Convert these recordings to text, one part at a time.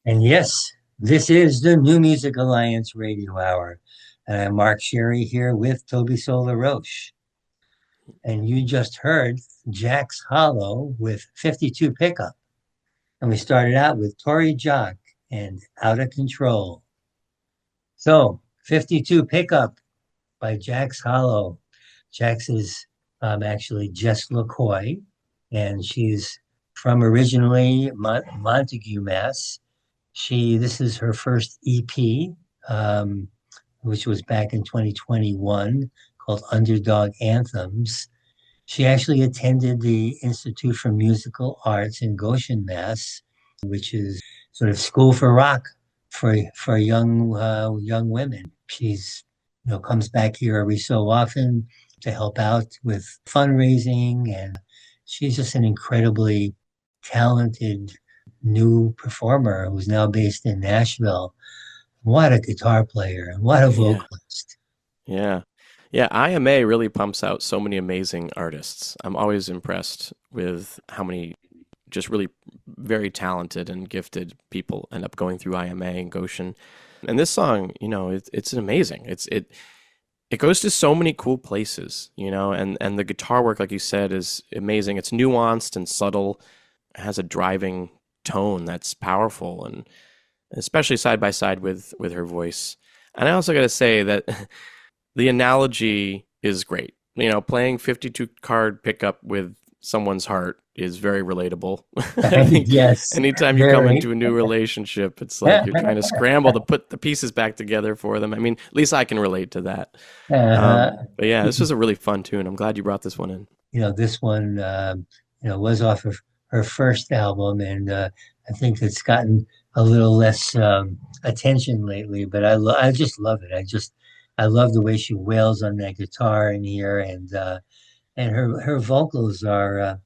And yes, this is the New Music Alliance Radio Hour. And I'm Mark Sherry here with Toby LaRoche. And you just heard Jax Hollow with 52 Pickup. And we started out with Torie Jock and Out of Control. So 52 Pickup by Jax Hollow. Jax is actually Jess LaCoy, and she's from originally Montague, Mass. This is her first EP, which was back in 2021, called Underdog Anthems. She actually attended the Institute for Musical Arts in Goshen, Mass, which is sort of school for rock for young women. She's comes back here every so often to help out with fundraising, and she's just an incredibly talented new performer who's now based in Nashville. What a guitar player and what a Yeah, vocalist. yeah. Yeah, IMA really pumps out so many amazing artists. I'm always impressed with how many just really very talented and gifted people end up going through IMA and Goshen. And this song, it's amazing. It goes to so many cool places, and the guitar work, like you said, is amazing. It's nuanced and subtle. It has a driving tone that's powerful, and especially side by side with her voice. And I also got to say that the analogy is great. Playing 52 card pickup with someone's heart is very relatable. I think Yes, anytime you come very. into a new relationship, it's like you're trying to scramble to put the pieces back together for them. I mean, at least I can relate to that. Uh-huh. But yeah, this was a really fun tune. I'm glad you brought this one in. This one, was off of her first album, and I think it's gotten a little less attention lately. But I just love it. I love the way she wails on that guitar in here, and her vocals are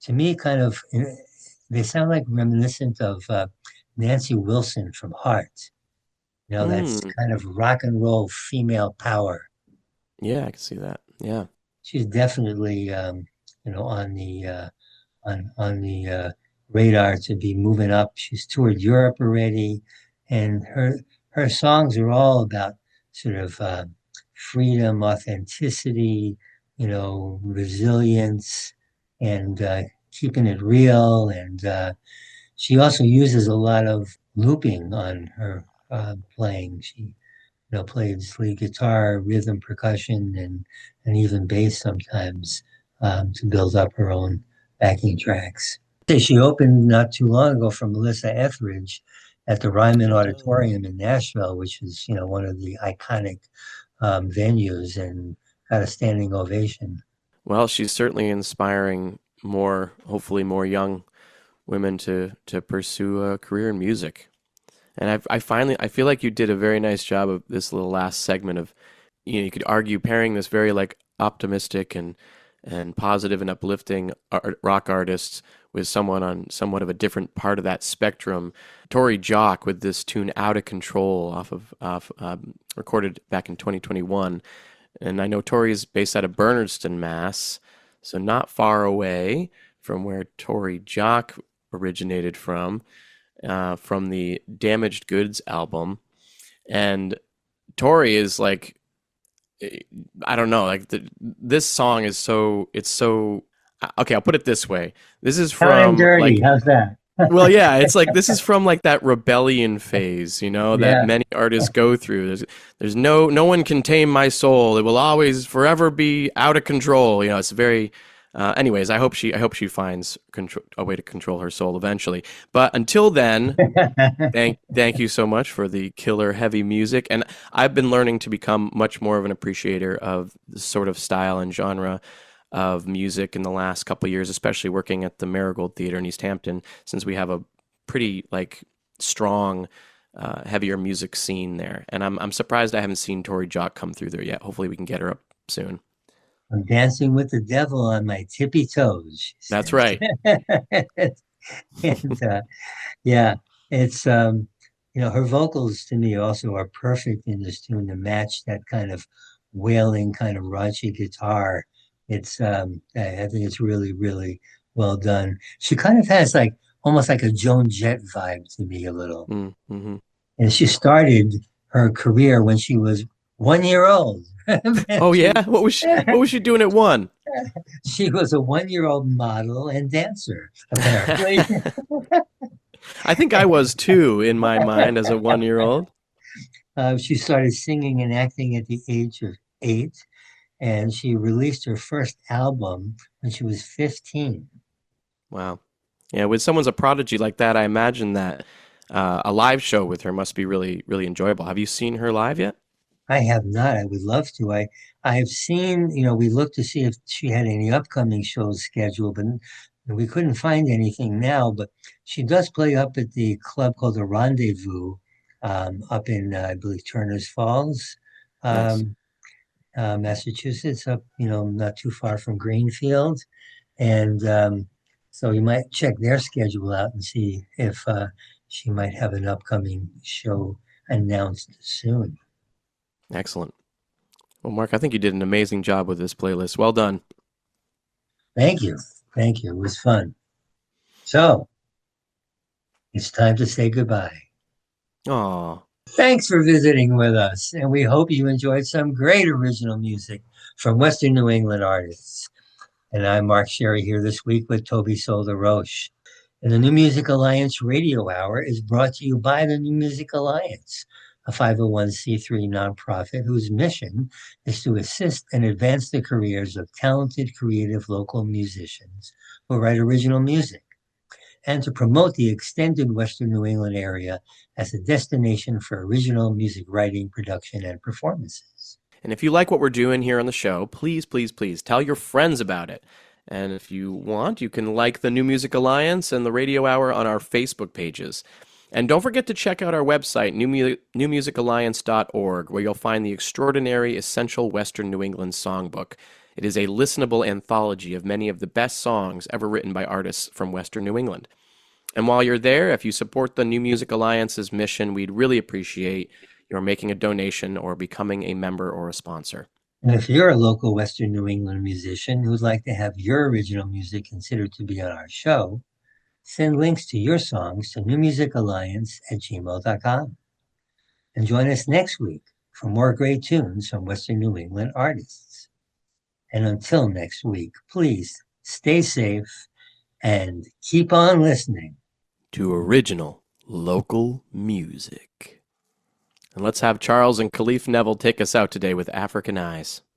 to me kind of they sound like reminiscent of Nancy Wilson from Heart. That's Mm, kind of rock and roll female power. yeah, I can see that. Yeah. She's definitely on the radar to be moving up. She's toured Europe already, and her songs are all about sort of freedom, authenticity, resilience, and keeping it real. And she also uses a lot of looping on her playing. She plays lead guitar, rhythm, percussion, and even bass sometimes to build up her own backing tracks. She opened not too long ago for Melissa Etheridge at the Ryman Oh. Auditorium in Nashville, which is one of the iconic venues, and got a standing ovation. Well, she's certainly inspiring more, hopefully more young women to pursue a career in music. And I feel like you did a very nice job of this little last segment of, you could argue pairing this very like optimistic and positive and uplifting rock artists with someone on somewhat of a different part of that spectrum. Torie Jock with this tune "Out of Control" off recorded back in 2021, and I know Torie is based out of Bernardston, Mass, so not far away from where Torie Jock originated from the Damaged Goods album. And Torie is like, I don't know, like this song is so okay, I'll put it this way. This is Down and from dirty, like, how's that? well, yeah, it's like this is from like that rebellion phase, that Yeah. many artists go through. There's no one can tame my soul. It will always forever be out of control. It's very. Anyways, I hope she finds a way to control her soul eventually. But until then, thank you so much for the killer heavy music, and I've been learning to become much more of an appreciator of this sort of style and genre of music in the last couple of years, especially working at the Marigold Theater in East Hampton, since we have a pretty like strong, heavier music scene there. And I'm surprised I haven't seen Torie Jock come through there yet. Hopefully, we can get her up soon. I'm dancing with the devil on my tippy toes, she That's says. right. And yeah, it's her vocals to me also are perfect in this tune to match that kind of wailing, kind of raunchy guitar. I think it's really, really well done. She kind of has like almost like a Joan Jett vibe to me a little. Mm-hmm. And she started her career when she was 1 year old. Oh she, yeah, what was she doing at one? she was a 1 year old model and dancer, apparently. I think I was too in my mind as a 1 year old. She started singing and acting at the age of 8, and she released her first album when she was 15. Wow. Yeah, when someone's a prodigy like that, I imagine that a live show with her must be really, really enjoyable. Have you seen her live yet? I have not. I would love to. I have seen, we looked to see if she had any upcoming shows scheduled, but we couldn't find anything now. But she does play up at the club called the Rendezvous, up in, I believe, Turner's Falls, Nice. um, Massachusetts, up, not too far from Greenfield. And so you might check their schedule out and see if she might have an upcoming show announced soon. Excellent. Well, Mark, I think you did an amazing job with this playlist. Well done. Thank you. Thank you. It was fun. So it's time to say goodbye. Aw. Thanks for visiting with us, and we hope you enjoyed some great original music from Western New England artists. And I'm Mark Sherry here this week with Tobey LaRoche. And the New Music Alliance Radio Hour is brought to you by the New Music Alliance, a 501c3 nonprofit whose mission is to assist and advance the careers of talented, creative local musicians who write original music, and to promote the extended Western New England area as a destination for original music writing, production, and performances. And if you like what we're doing here on the show, please, please, please tell your friends about it. And if you want, you can like the New Music Alliance and the Radio Hour on our Facebook pages. And don't forget to check out our website, newmusicalliance.org, where you'll find the extraordinary Essential Western New England Songbook. It is a listenable anthology of many of the best songs ever written by artists from Western New England. And while you're there, if you support the New Music Alliance's mission, we'd really appreciate your making a donation or becoming a member or a sponsor. And if you're a local Western New England musician who'd like to have your original music considered to be on our show, send links to your songs to newmusicalliance@gmail.com. And join us next week for more great tunes from Western New England artists. And until next week, please stay safe and keep on listening to original local music. And let's have Charles and Khalif Neville take us out today with African Eyes.